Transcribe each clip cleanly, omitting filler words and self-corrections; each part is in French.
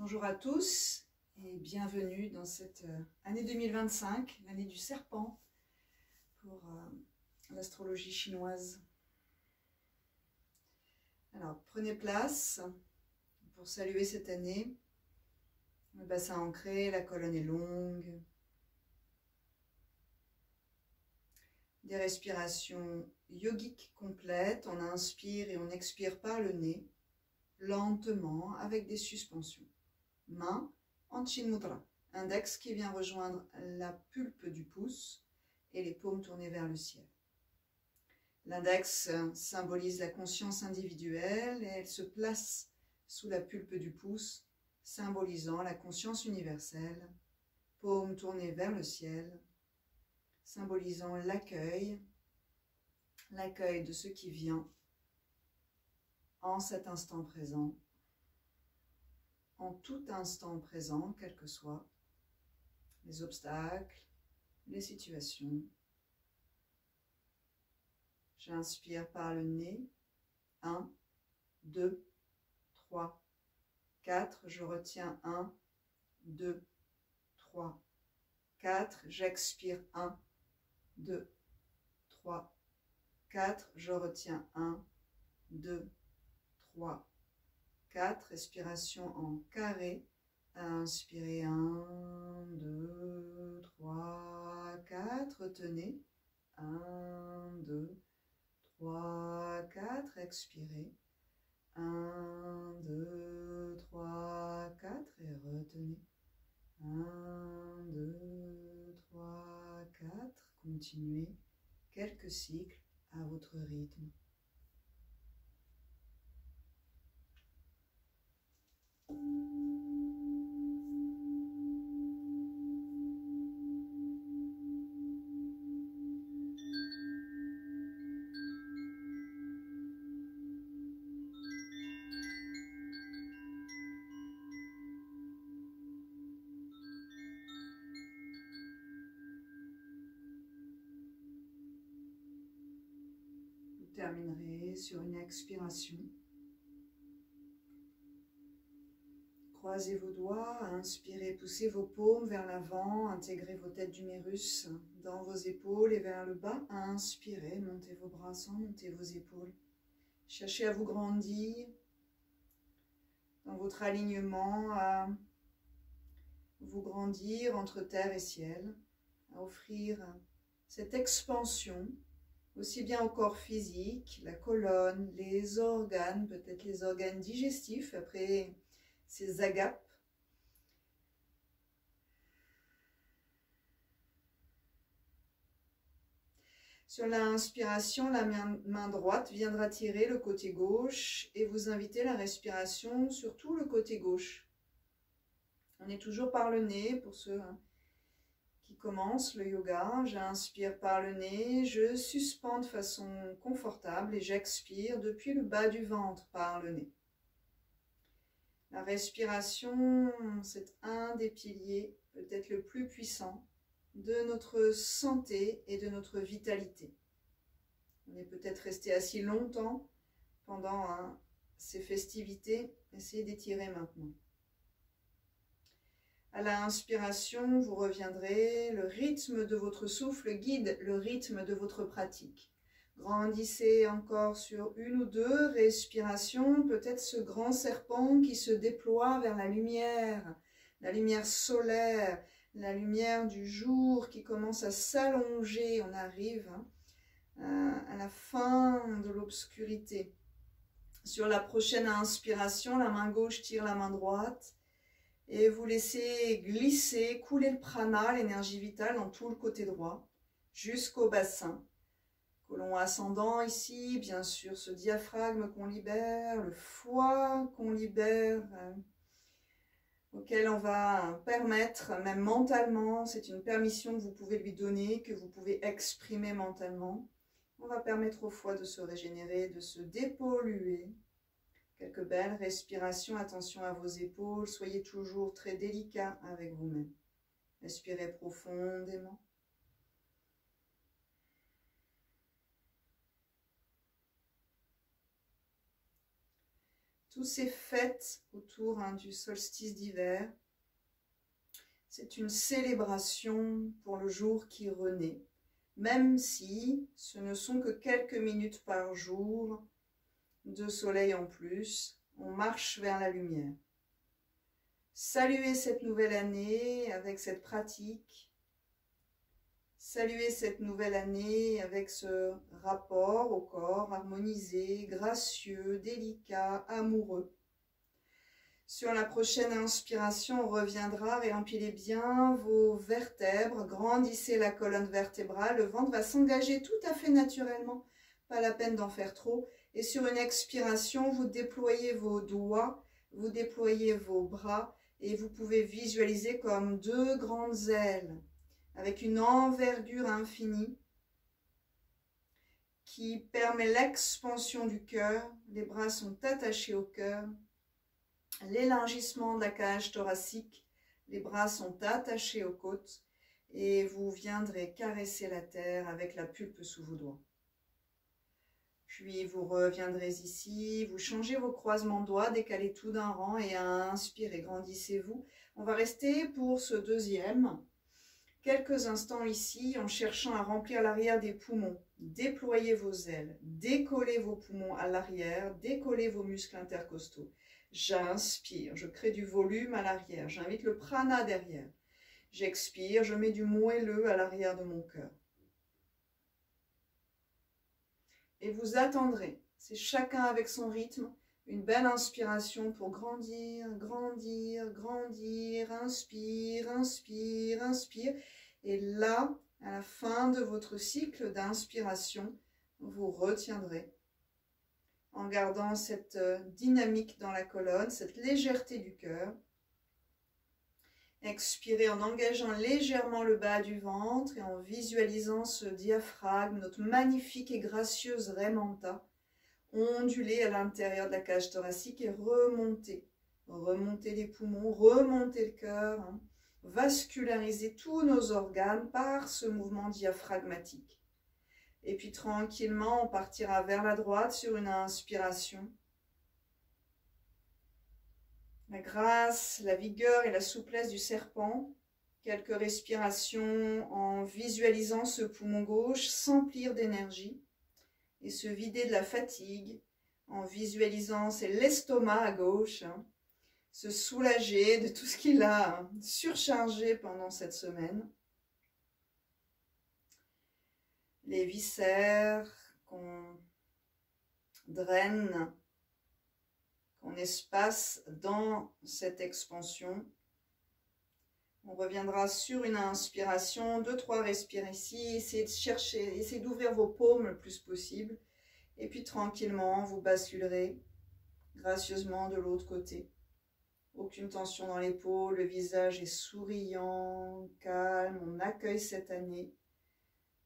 Bonjour à tous et bienvenue dans cette année 2025, l'année du serpent pour l'astrologie chinoise. Alors prenez place pour saluer cette année. Le bassin ancré, la colonne est longue. Des respirations yogiques complètes, on inspire et on expire par le nez, lentement avec des suspensions. Main en Chin Mudra, index qui vient rejoindre la pulpe du pouce et les paumes tournées vers le ciel. L'index symbolise la conscience individuelle et elle se place sous la pulpe du pouce, symbolisant la conscience universelle, paumes tournées vers le ciel, symbolisant l'accueil de ce qui vient en cet instant présent, en tout instant présent, quels que soient les obstacles, les situations. J'inspire par le nez, 1, 2, 3, 4, je retiens 1, 2, 3, 4, j'expire 1, 2, 3, 4, je retiens 1, 2, 3, 4, respiration en carré, inspirez 1, 2, 3, 4, retenez, 1, 2, 3, 4, expirez, 1, 2, 3, 4 et retenez, 1, 2, 3, 4, continuez quelques cycles à votre rythme. Vous terminerez sur une expiration. Croisez vos doigts, inspirez, poussez vos paumes vers l'avant, intégrez vos têtes d'humérus dans vos épaules et vers le bas. Inspirez, montez vos bras sans monter vos épaules. Cherchez à vous grandir dans votre alignement, à vous grandir entre terre et ciel, à offrir cette expansion, aussi bien au corps physique, la colonne, les organes, peut-être les organes digestifs après ces agapes. Sur l'inspiration, la main droite viendra tirer le côté gauche et vous invitez la respiration sur tout le côté gauche. On est toujours par le nez pour ceux qui commencent le yoga. J'inspire par le nez, je suspends de façon confortable et j'expire depuis le bas du ventre par le nez. La respiration, c'est un des piliers, peut-être le plus puissant, de notre santé et de notre vitalité. On est peut-être resté assis longtemps pendant ces festivités. Essayez d'étirer maintenant. À l'inspiration, vous reviendrez, le rythme de votre souffle guide le rythme de votre pratique. Grandissez encore sur une ou deux respirations, peut-être ce grand serpent qui se déploie vers la lumière solaire, la lumière du jour qui commence à s'allonger. On arrive à la fin de l'obscurité. Sur la prochaine inspiration, la main gauche tire la main droite et vous laissez glisser, couler le prana, l'énergie vitale dans tout le côté droit, jusqu'au bassin. Côlon ascendant ici, bien sûr, ce diaphragme qu'on libère, le foie qu'on libère, auquel on va permettre, même mentalement, c'est une permission que vous pouvez lui donner, que vous pouvez exprimer mentalement. On va permettre au foie de se régénérer, de se dépolluer. Quelques belles respirations, attention à vos épaules, soyez toujours très délicat avec vous-même. Respirez profondément. Toutes ces fêtes autour du solstice d'hiver, c'est une célébration pour le jour qui renaît, même si ce ne sont que quelques minutes par jour de soleil en plus, on marche vers la lumière. Saluez cette nouvelle année avec cette pratique. Saluez cette nouvelle année avec ce rapport au corps harmonisé, gracieux, délicat, amoureux. Sur la prochaine inspiration, on reviendra, réempilez bien vos vertèbres, grandissez la colonne vertébrale, le ventre va s'engager tout à fait naturellement, pas la peine d'en faire trop. Et sur une expiration, vous déployez vos doigts, vous déployez vos bras et vous pouvez visualiser comme deux grandes ailes avec une envergure infinie qui permet l'expansion du cœur. Les bras sont attachés au cœur. L'élargissement de la cage thoracique, les bras sont attachés aux côtes et vous viendrez caresser la terre avec la pulpe sous vos doigts. Puis vous reviendrez ici, vous changez vos croisements de doigts, décalez tout d'un rang et inspirez, grandissez-vous. On va rester pour ce deuxième quelques instants ici en cherchant à remplir l'arrière des poumons. Déployez vos ailes, décollez vos poumons à l'arrière, décollez vos muscles intercostaux. J'inspire, je crée du volume à l'arrière, j'invite le prana derrière. J'expire, je mets du moelleux à l'arrière de mon cœur. Et vous attendrez, c'est chacun avec son rythme, une belle inspiration pour grandir, grandir, grandir, inspire, inspire, inspire. Et là, à la fin de votre cycle d'inspiration, vous retiendrez en gardant cette dynamique dans la colonne, cette légèreté du cœur. Expirez en engageant légèrement le bas du ventre et en visualisant ce diaphragme, notre magnifique et gracieuse Remanta, onduler à l'intérieur de la cage thoracique et remonter. Remonter les poumons, remonter le cœur, vasculariser tous nos organes par ce mouvement diaphragmatique. Et puis tranquillement, on partira vers la droite sur une inspiration. La grâce, la vigueur et la souplesse du serpent. Quelques respirations en visualisant ce poumon gauche s'emplir d'énergie et se vider de la fatigue. En visualisant, c'est l'estomac à gauche, se soulager de tout ce qu'il a surchargé pendant cette semaine. Les viscères qu'on draine, qu'on espace dans cette expansion. On reviendra sur une inspiration, 2-3 respires ici, essayez de chercher, essayez d'ouvrir vos paumes le plus possible. Et puis tranquillement, vous basculerez gracieusement de l'autre côté. Aucune tension dans l'épaule, le visage est souriant, calme, on accueille cette année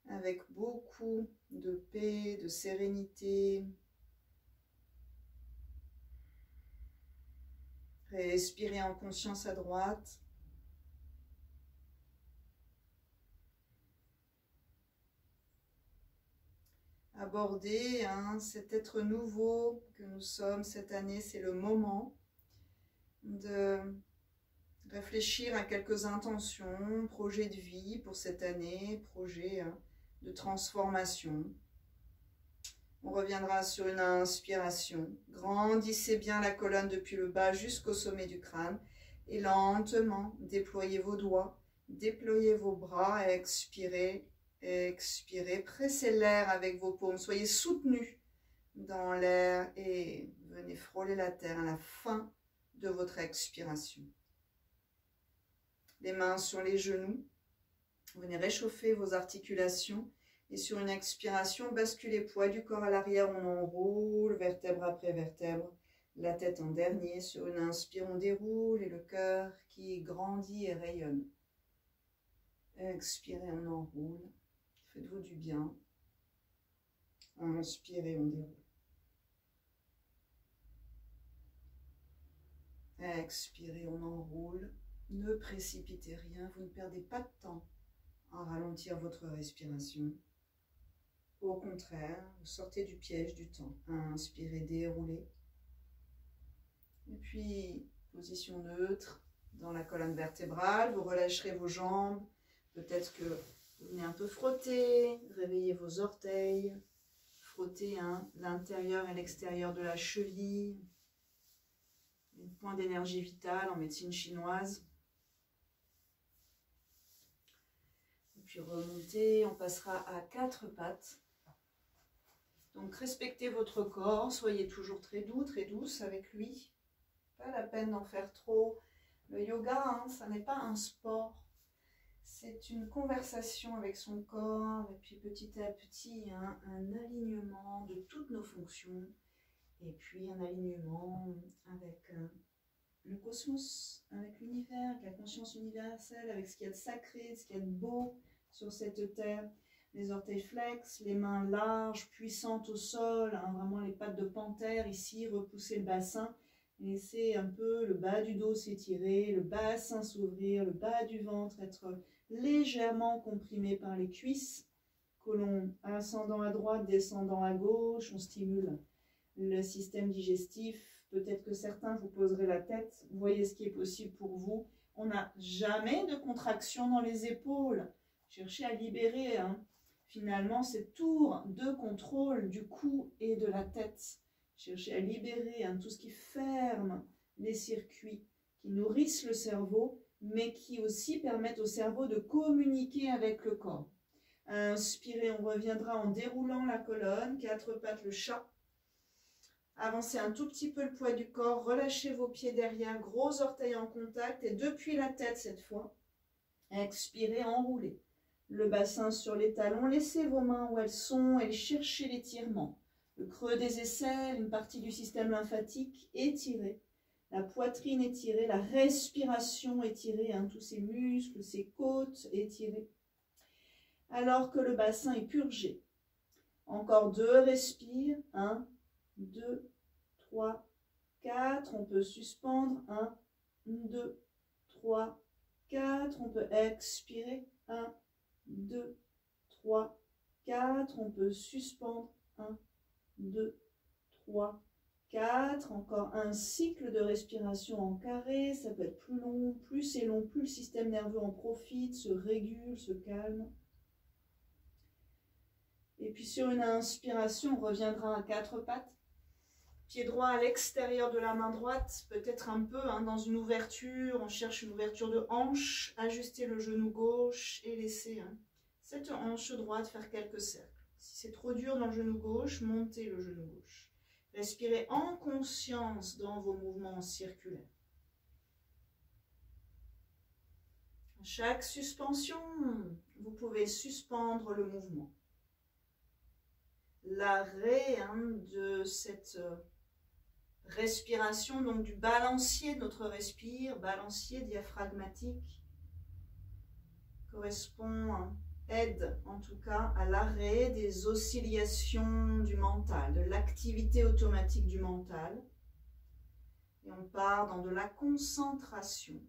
avec beaucoup de paix, de sérénité. Respirez en conscience à droite. Aborder cet être nouveau que nous sommes cette année, c'est le moment de réfléchir à quelques intentions, projets de vie pour cette année, projets de transformation. On reviendra sur une inspiration. Grandissez bien la colonne depuis le bas jusqu'au sommet du crâne et lentement déployez vos doigts, déployez vos bras, expirez, expirez, pressez l'air avec vos paumes, soyez soutenus dans l'air et venez frôler la terre à la fin de votre expiration. Les mains sur les genoux, venez réchauffer vos articulations. Et sur une expiration, basculez poids du corps à l'arrière, on enroule, vertèbre après vertèbre, la tête en dernier. Sur une inspire, on déroule et le cœur qui grandit et rayonne. Expirez, on enroule, faites-vous du bien. Inspirez, on déroule. Expirez, on enroule. Ne précipitez rien, vous ne perdez pas de temps à ralentir votre respiration. Au contraire, vous sortez du piège du temps. Inspirez, déroulez. puis, position neutre dans la colonne vertébrale. Vous relâcherez vos jambes. Peut-être que vous venez un peu frotter, réveiller vos orteils, frotter l'intérieur et l'extérieur de la cheville. Un point d'énergie vitale en médecine chinoise. Et puis remonter, on passera à 4 pattes. Donc respectez votre corps, soyez toujours très doux, très douce avec lui. Pas la peine d'en faire trop. Le yoga, ça n'est pas un sport. C'est une conversation avec son corps et puis petit à petit un alignement de toutes nos fonctions et puis un alignement avec le cosmos, avec l'univers, avec la conscience universelle, avec ce qu'il y a de sacré, ce qu'il y a de beau sur cette terre. Les orteils flex, les mains larges, puissantes au sol, vraiment les pattes de panthère ici, repoussez le bassin. Laissez un peu le bas du dos s'étirer, le bassin s'ouvrir, le bas du ventre être légèrement comprimé par les cuisses. Côlon ascendant à droite, descendant à gauche, on stimule le système digestif. Peut-être que certains vous poserez la tête, voyez ce qui est possible pour vous. On n'a jamais de contraction dans les épaules. Cherchez à libérer finalement cette tour de contrôle du cou et de la tête. Cherchez à libérer tout ce qui ferme les circuits, qui nourrissent le cerveau, mais qui aussi permettent au cerveau de communiquer avec le corps. Inspirez, on reviendra en déroulant la colonne, 4 pattes, le chat. Avancez un tout petit peu le poids du corps, relâchez vos pieds derrière, gros orteils en contact, et depuis la tête cette fois, expirez, enroulez. Le bassin sur les talons, laissez vos mains où elles sont et cherchez l'étirement. Le creux des aisselles, une partie du système lymphatique, étiré. La poitrine étirée, la respiration étirée, tous ces muscles, ces côtes étirées. Alors que le bassin est purgé. Encore 2 respires. 1, 2, 3, 4. On peut suspendre. 1, 2, 3, 4. On peut expirer. 1, 2, 3, 4. On peut suspendre. 1, 2, 3, 4. Encore un cycle de respiration en carré. Ça peut être plus long. Plus c'est long, plus le système nerveux en profite, se régule, se calme. Et puis sur une inspiration, on reviendra à 4 pattes. Pied droit à l'extérieur de la main droite, peut-être un peu dans une ouverture. On cherche une ouverture de hanche. Ajustez le genou gauche et laissez cette hanche droite faire quelques cercles. Si c'est trop dur dans le genou gauche, montez le genou gauche. Respirez en conscience dans vos mouvements circulaires. À chaque suspension, vous pouvez suspendre le mouvement. L'arrêt de cette respiration, donc du balancier de notre respire, balancier diaphragmatique, correspond, aide en tout cas à l'arrêt des oscillations du mental, de l'activité automatique du mental. Et on part dans de la concentration.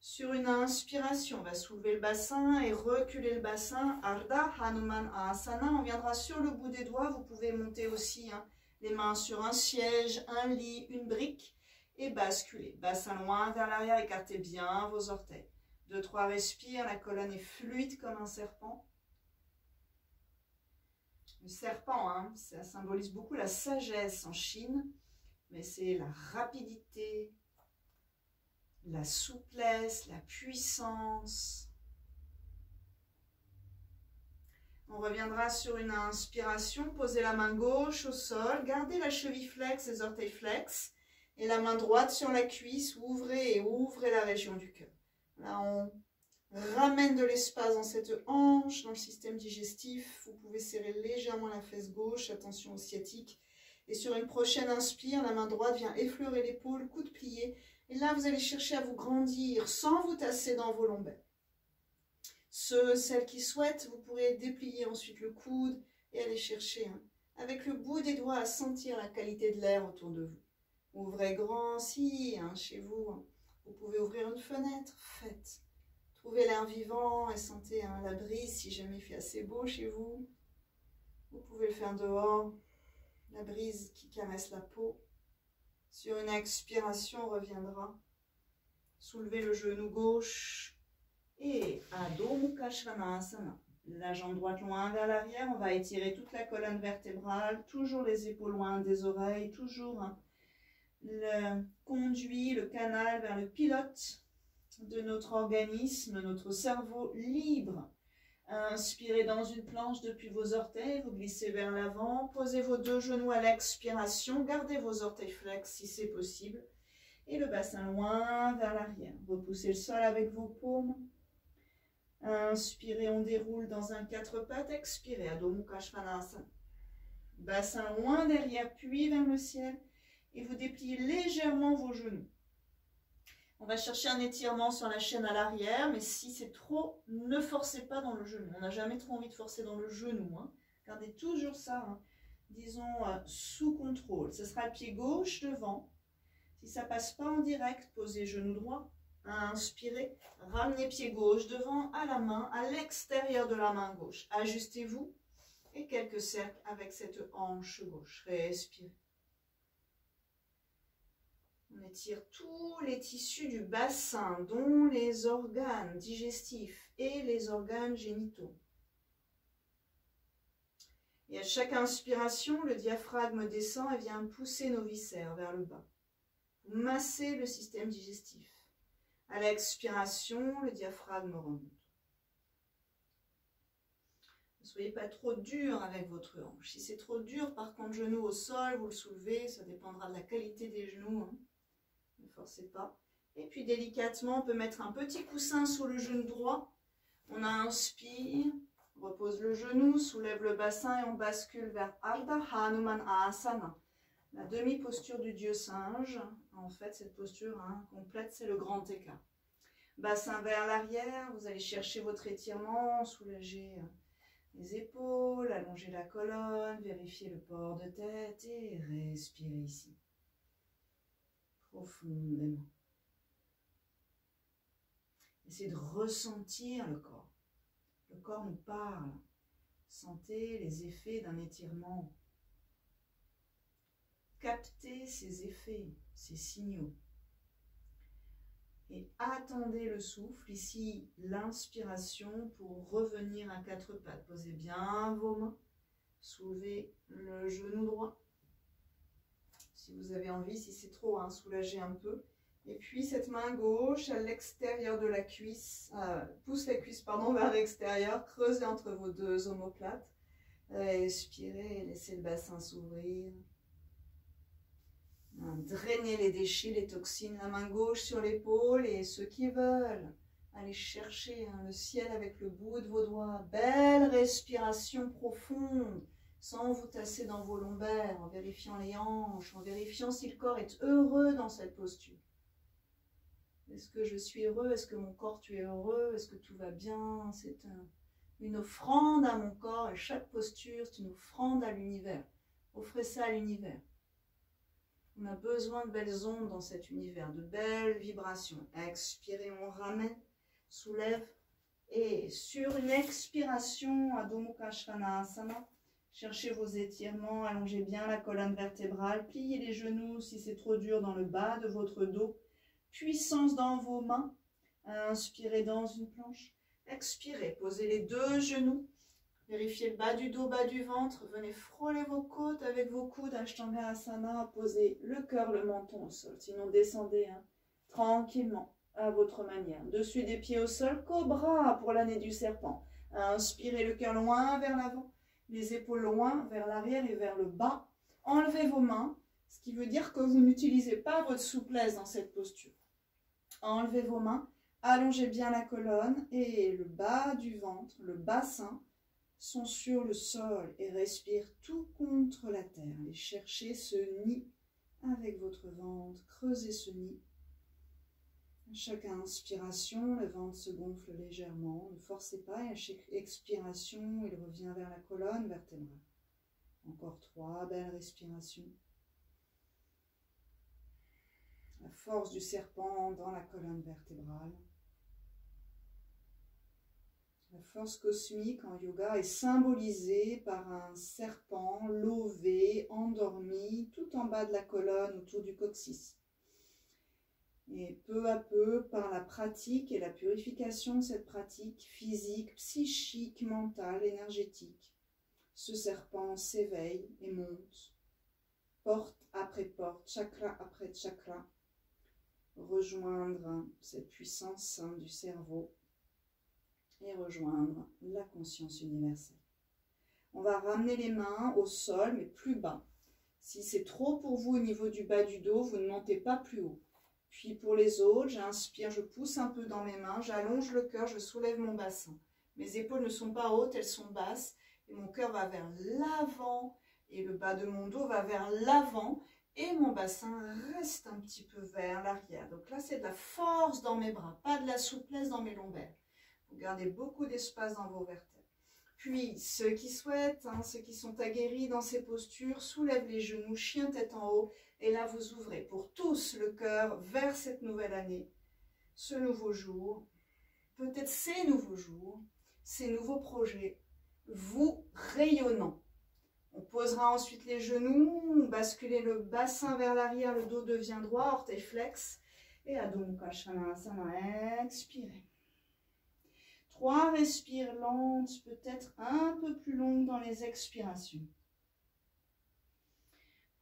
Sur une inspiration, on va soulever le bassin et reculer le bassin. Ardha Hanuman Asana. On viendra sur le bout des doigts. Vous pouvez monter aussi les mains sur un siège, un lit, une brique et basculer. Bassin loin vers l'arrière, écartez bien vos orteils. 2-3 respires, la colonne est fluide comme un serpent. Le serpent, ça symbolise beaucoup la sagesse en Chine, mais c'est la rapidité, la souplesse, la puissance. On reviendra sur une inspiration, posez la main gauche au sol, gardez la cheville flex, les orteils flex, et la main droite sur la cuisse, ouvrez la région du cœur. Là, on ramène de l'espace dans cette hanche, dans le système digestif. Vous pouvez serrer légèrement la fesse gauche, attention au sciatique. Et sur une prochaine inspire, la main droite vient effleurer l'épaule, coude plié. Et là, vous allez chercher à vous grandir sans vous tasser dans vos lombaires. Celles qui souhaitent, vous pourrez déplier ensuite le coude et aller chercher avec le bout des doigts à sentir la qualité de l'air autour de vous. Ouvrez grand si chez vous. Vous pouvez ouvrir une fenêtre, faites. Trouvez l'air vivant et sentez la brise si jamais il fait assez beau chez vous. Vous pouvez le faire dehors. La brise qui caresse la peau. Sur une expiration, reviendra. Soulevez le genou gauche. Et Adho Mukha Svanasana. La jambe droite loin vers l'arrière. On va étirer toute la colonne vertébrale. Toujours les épaules loin des oreilles. Toujours le conduit, le canal vers le pilote de notre organisme, notre cerveau libre. Inspirez dans une planche depuis vos orteils, vous glissez vers l'avant, posez vos deux genoux à l'expiration, gardez vos orteils flex si c'est possible, et le bassin loin vers l'arrière. Repoussez le sol avec vos paumes. Inspirez, on déroule dans un quatre pattes, expirez, Adho Mukha Svanasana. Bassin loin derrière, puis vers le ciel, et vous dépliez légèrement vos genoux. On va chercher un étirement sur la chaîne à l'arrière, mais si c'est trop, ne forcez pas dans le genou. On n'a jamais trop envie de forcer dans le genou. Gardez toujours ça, disons, sous contrôle. Ce sera le pied gauche devant. Si ça ne passe pas en direct, posez genou droit. Inspirez, ramenez pied gauche devant à la main, à l'extérieur de la main gauche. Ajustez-vous et quelques cercles avec cette hanche gauche. Respirez. On étire tous les tissus du bassin, dont les organes digestifs et les organes génitaux. Et à chaque inspiration, le diaphragme descend et vient pousser nos viscères vers le bas. Vous massez le système digestif. À l'expiration, le diaphragme remonte. Ne soyez pas trop dur avec votre hanche. Si c'est trop dur, par contre, genou au sol, vous le soulevez, ça dépendra de la qualité des genoux. Ne forcez pas. Et puis délicatement, on peut mettre un petit coussin sous le genou droit. On inspire, repose le genou, soulève le bassin et on bascule vers Ardha Hanumanasana. La demi-posture du dieu singe. En fait, cette posture complète, c'est le grand écart. Bassin vers l'arrière, vous allez chercher votre étirement, soulager les épaules, allonger la colonne, vérifier le port de tête et respirez ici. Profondément. Essayez de ressentir le corps. Le corps nous parle. Sentez les effets d'un étirement. Captez ces effets, ces signaux. Et attendez le souffle. Ici, l'inspiration pour revenir à quatre pattes. Posez bien vos mains. Soulevez le genou droit. Si vous avez envie, si c'est trop, soulagez un peu. Et puis cette main gauche à l'extérieur de la cuisse, pousse la cuisse vers l'extérieur, creusez entre vos deux omoplates. Respirez, laissez le bassin s'ouvrir. Drainez les déchets, les toxines, la main gauche sur l'épaule et ceux qui veulent, allez chercher le ciel avec le bout de vos doigts. Belle respiration profonde. Sans vous tasser dans vos lombaires, en vérifiant les hanches, en vérifiant si le corps est heureux dans cette posture. Est-ce que je suis heureux? Est-ce que mon corps, tu es heureux? Est-ce que tout va bien? C'est une offrande à mon corps et chaque posture, c'est une offrande à l'univers. Offrez ça à l'univers. On a besoin de belles ondes dans cet univers, de belles vibrations. Expirez, on ramène, soulève et sur une expiration, Adho Mukha Svanasana, cherchez vos étirements, allongez bien la colonne vertébrale, pliez les genoux si c'est trop dur dans le bas de votre dos. Puissance dans vos mains, inspirez dans une planche, expirez, posez les deux genoux, vérifiez le bas du dos, bas du ventre, venez frôler vos côtes avec vos coudes, Ashtanga Asana, posez le cœur, le menton au sol, sinon descendez tranquillement à votre manière. Dessus des pieds au sol, cobra pour l'année du serpent, inspirez le cœur loin vers l'avant. Les épaules loin vers l'arrière et vers le bas. Enlevez vos mains, ce qui veut dire que vous n'utilisez pas votre souplesse dans cette posture. Enlevez vos mains, allongez bien la colonne et le bas du ventre, le bassin sont sur le sol et respirez tout contre la terre. Allez chercher ce nid avec votre ventre, creusez ce nid. À chaque inspiration, le ventre se gonfle légèrement, ne forcez pas, et à chaque expiration, il revient vers la colonne vertébrale. Encore 3 belles respirations. La force du serpent dans la colonne vertébrale. La force cosmique en yoga est symbolisée par un serpent lové, endormi, tout en bas de la colonne, autour du coccyx. Et peu à peu, par la pratique et la purification de cette pratique physique, psychique, mentale, énergétique, ce serpent s'éveille et monte, porte après porte, chakra après chakra, rejoindre cette puissance du cerveau et rejoindre la conscience universelle. On va ramener les mains au sol, mais plus bas. Si c'est trop pour vous au niveau du bas du dos, vous ne montez pas plus haut. Puis pour les autres, j'inspire, je pousse un peu dans mes mains, j'allonge le cœur, je soulève mon bassin. Mes épaules ne sont pas hautes, elles sont basses. Et mon cœur va vers l'avant et le bas de mon dos va vers l'avant. Et mon bassin reste un petit peu vers l'arrière. Donc là, c'est de la force dans mes bras, pas de la souplesse dans mes lombaires. Vous gardez beaucoup d'espace dans vos vertèbres. Puis, ceux qui souhaitent, ceux qui sont aguerris dans ces postures, soulèvent les genoux, chien tête en haut. Et là, vous ouvrez pour tous le cœur vers cette nouvelle année, ce nouveau jour, peut-être ces nouveaux jours, ces nouveaux projets, vous rayonnant. On posera ensuite les genoux, basculez le bassin vers l'arrière, le dos devient droit, orteil flex. Et Adho Mukha Svanasana, expirez. 3 respires lentes, peut-être un peu plus longues dans les expirations.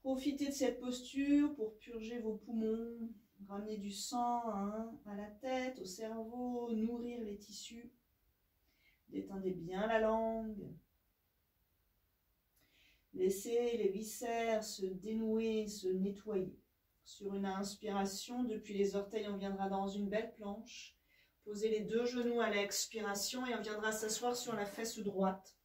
Profitez de cette posture pour purger vos poumons, ramener du sang à la tête, au cerveau, nourrir les tissus. Détendez bien la langue. Laissez les viscères se dénouer, se nettoyer. Sur une inspiration, depuis les orteils, on viendra dans une belle planche. Posez les 2 genoux à l'expiration et on viendra s'asseoir sur la fesse droite.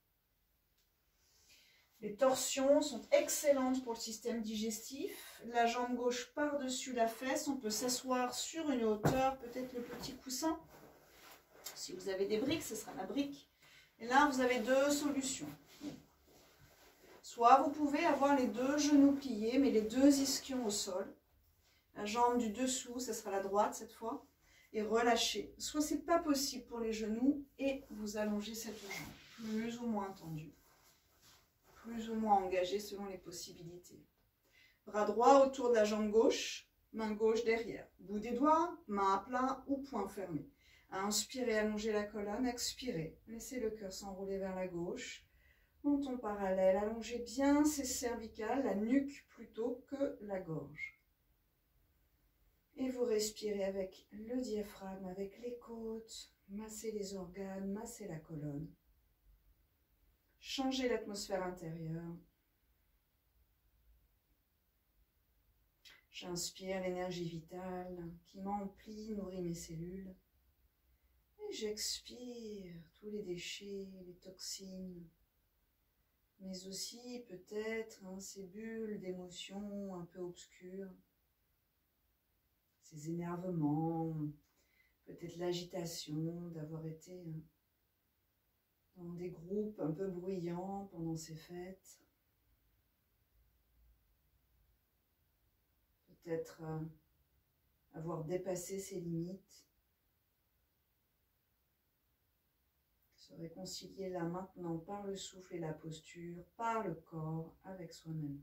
Les torsions sont excellentes pour le système digestif. La jambe gauche par-dessus la fesse. On peut s'asseoir sur une hauteur, peut-être le petit coussin. Si vous avez des briques, ce sera la brique. Et là, vous avez 2 solutions. Soit vous pouvez avoir les 2 genoux pliés, mais les 2 ischions au sol. La jambe du dessous, ce sera la droite cette fois. Et relâchez. Soit ce n'est pas possible pour les genoux et vous allongez cette jambe, plus ou moins tendue. Plus ou moins engagé selon les possibilités. Bras droit autour de la jambe gauche, main gauche derrière. Bout des doigts, main à plat ou poing fermé. Inspirez, allongez la colonne, expirez. Laissez le cœur s'enrouler vers la gauche. Menton parallèle, allongez bien ses cervicales, la nuque plutôt que la gorge. Et vous respirez avec le diaphragme, avec les côtes. Massez les organes, massez la colonne. Changez l'atmosphère intérieure. J'inspire l'énergie vitale qui m'emplit, nourrit mes cellules. Et j'expire tous les déchets, les toxines. Mais aussi peut-être ces bulles d'émotions un peu obscures. Ces énervements, peut-être l'agitation d'avoir été dans des groupes un peu bruyants pendant ces fêtes. Peut-être avoir dépassé ses limites. Se réconcilier là maintenant par le souffle et la posture, par le corps, avec soi-même.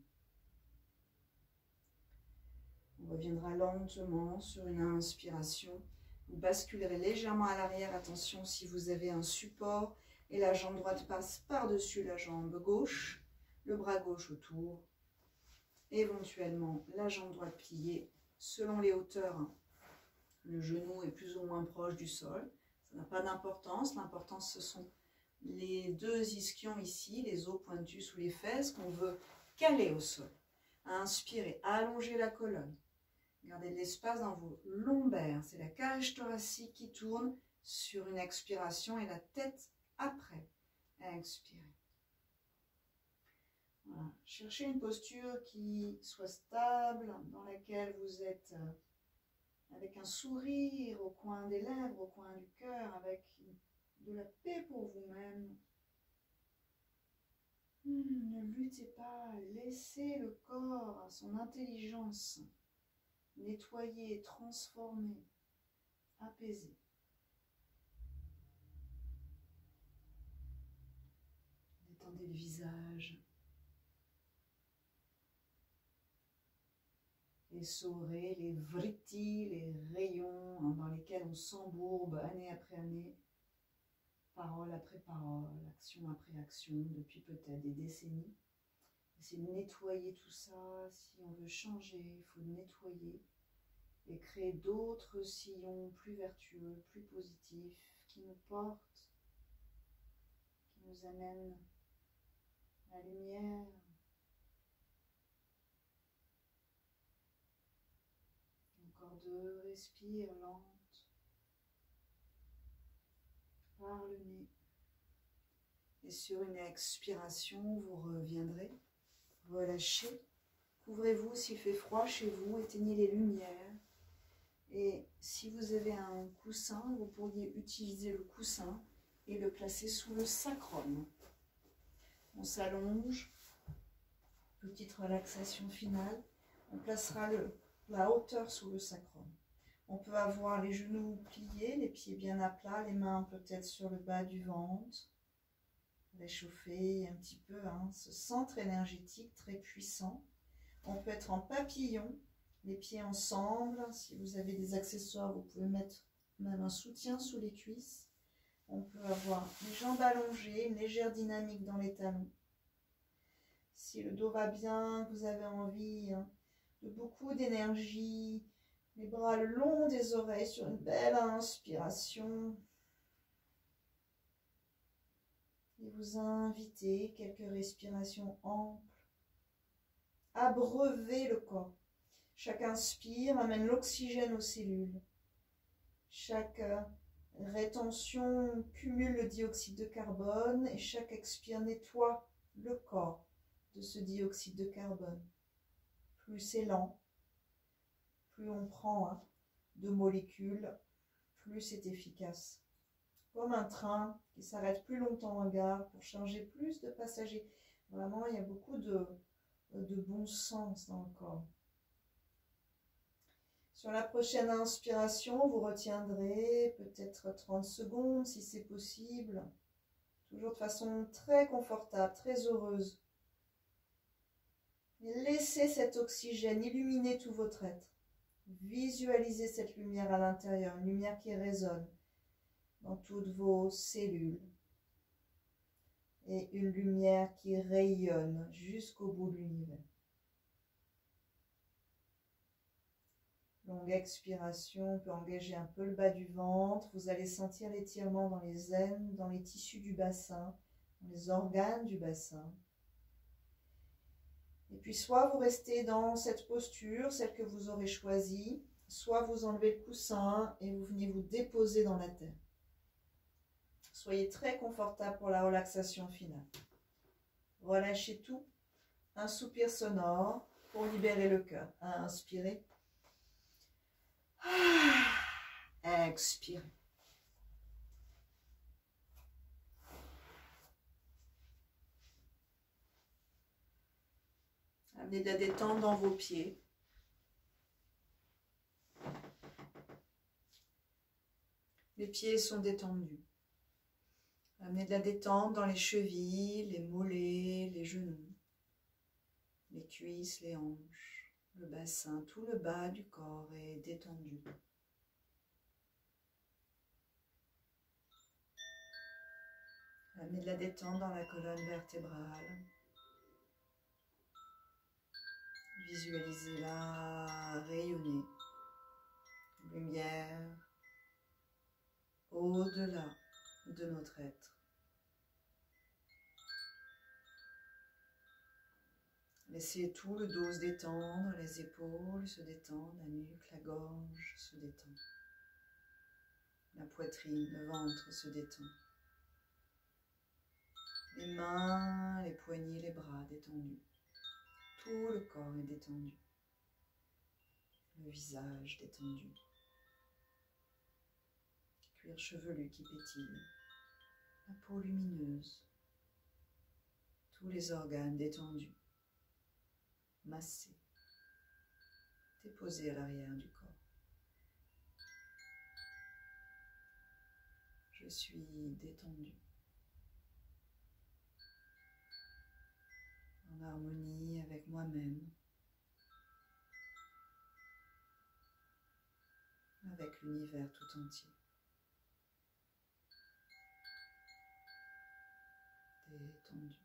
On reviendra lentement sur une inspiration. Vous basculerez légèrement à l'arrière. Attention si vous avez un support. Et la jambe droite passe par-dessus la jambe gauche, le bras gauche autour. Éventuellement, la jambe droite pliée selon les hauteurs. Le genou est plus ou moins proche du sol. Ça n'a pas d'importance. L'importance, ce sont les 2 ischions ici, les os pointus sous les fesses qu'on veut caler au sol. Inspirez, allongez la colonne. Gardez de l'espace dans vos lombaires. C'est la cage thoracique qui tourne sur une expiration et la tête après, expirez. Voilà. Cherchez une posture qui soit stable, dans laquelle vous êtes avec un sourire au coin des lèvres, au coin du cœur, avec de la paix pour vous-même. Ne luttez pas, laissez le corps, son intelligence, nettoyer, transformer, apaiser. Détendez le visage. Essorez les vrittis, les rayons dans lesquels on s'embourbe année après année, parole après parole, action après action, depuis peut-être des décennies. Essayez de nettoyer tout ça. Si on veut changer, il faut nettoyer et créer d'autres sillons plus vertueux, plus positifs, qui nous portent, qui nous amènent la lumière. Encore deux, respire lente par le nez. Et sur une expiration, vous reviendrez, relâchez. Couvrez-vous s'il fait froid chez vous, éteignez les lumières. Et si vous avez un coussin, vous pourriez utiliser le coussin et le placer sous le sacrum. On s'allonge, petite relaxation finale. On placera la hauteur sous le sacrum. On peut avoir les genoux pliés, les pieds bien à plat, les mains peut-être sur le bas du ventre. Réchauffer un petit peu ce centre énergétique très puissant. On peut être en papillon, les pieds ensemble. Si vous avez des accessoires, vous pouvez mettre même un soutien sous les cuisses. On peut avoir les jambes allongées, une légère dynamique dans les talons. Si le dos va bien, vous avez envie de beaucoup d'énergie, les bras le long des oreilles sur une belle inspiration. Et vous invitez quelques respirations amples. Abreuvez le corps. Chaque inspire amène l'oxygène aux cellules. Chaque rétention cumule le dioxyde de carbone et chaque expire nettoie le corps de ce dioxyde de carbone. Plus c'est lent, plus on prend de molécules, plus c'est efficace. Comme un train qui s'arrête plus longtemps en gare pour charger plus de passagers. Vraiment, il y a beaucoup de bon sens dans le corps. Sur la prochaine inspiration, vous retiendrez peut-être 30 secondes si c'est possible. Toujours de façon très confortable, très heureuse. Et laissez cet oxygène illuminer tout votre être. Visualisez cette lumière à l'intérieur, une lumière qui résonne dans toutes vos cellules. Et une lumière qui rayonne jusqu'au bout de l'univers. Longue expiration, on peut engager un peu le bas du ventre. Vous allez sentir l'étirement dans les aines, dans les tissus du bassin, dans les organes du bassin. Et puis soit vous restez dans cette posture, celle que vous aurez choisie, soit vous enlevez le coussin et vous venez vous déposer dans la terre. Soyez très confortable pour la relaxation finale. Relâchez tout. Un soupir sonore pour libérer le cœur. Inspirez. Expirez. Amenez de la détente dans vos pieds. Les pieds sont détendus. Amenez de la détente dans les chevilles, les mollets, les genoux, les cuisses, les hanches, le bassin, tout le bas du corps est détendu. Amenez de la détente dans la colonne vertébrale. Visualisez-la rayonner. Lumière au-delà de notre être. Laissez tout le dos se détendre, les épaules se détendent, la nuque, la gorge se détend. La poitrine, le ventre se détend. Les mains, les poignets, les bras détendus. Tout le corps est détendu. Le visage détendu. Cuir chevelu qui pétille. La peau lumineuse. Tous les organes détendus. Massés. Déposés à l'arrière du corps. Je suis détendu. en harmonie avec moi-même, avec l'univers tout entier. Détendu.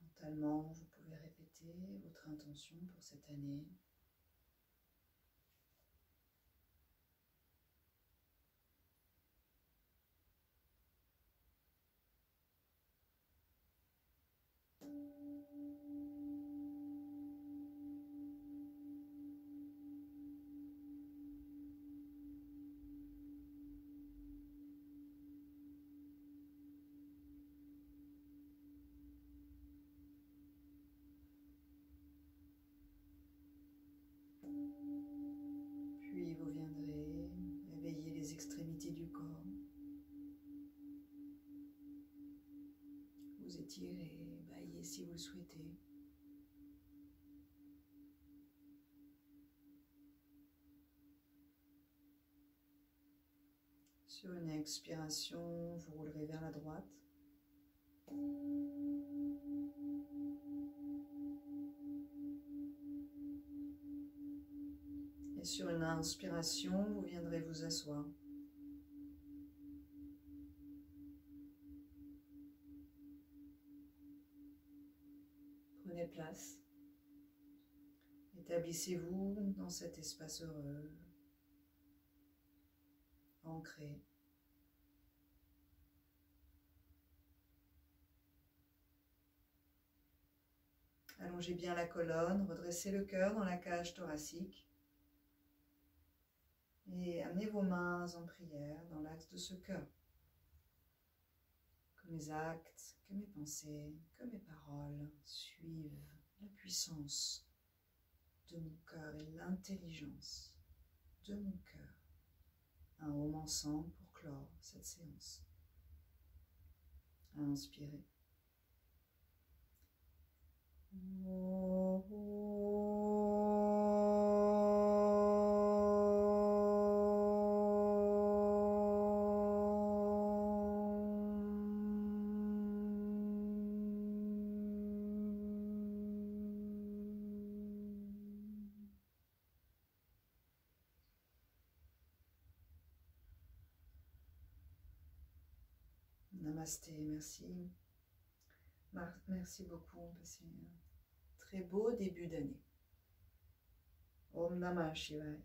Mentalement, vous pouvez répéter votre intention pour cette année. Puis vous viendrez réveiller les extrémités du corps. Vous étirez, baillez si vous le souhaitez. Sur une expiration, vous roulerez vers la droite. Et sur une inspiration, vous viendrez vous asseoir. Prenez place. Établissez-vous dans cet espace heureux, ancré. Allongez bien la colonne, redressez le cœur dans la cage thoracique et amenez vos mains en prière dans l'axe de ce cœur. Que mes actes, que mes pensées, que mes paroles suivent la puissance de mon cœur et l'intelligence de mon cœur. Un home ensemble pour clore cette séance. Inspirez. Namasté, merci. Merci beaucoup. Passez un très beau début d'année. Om Namah Shivaya.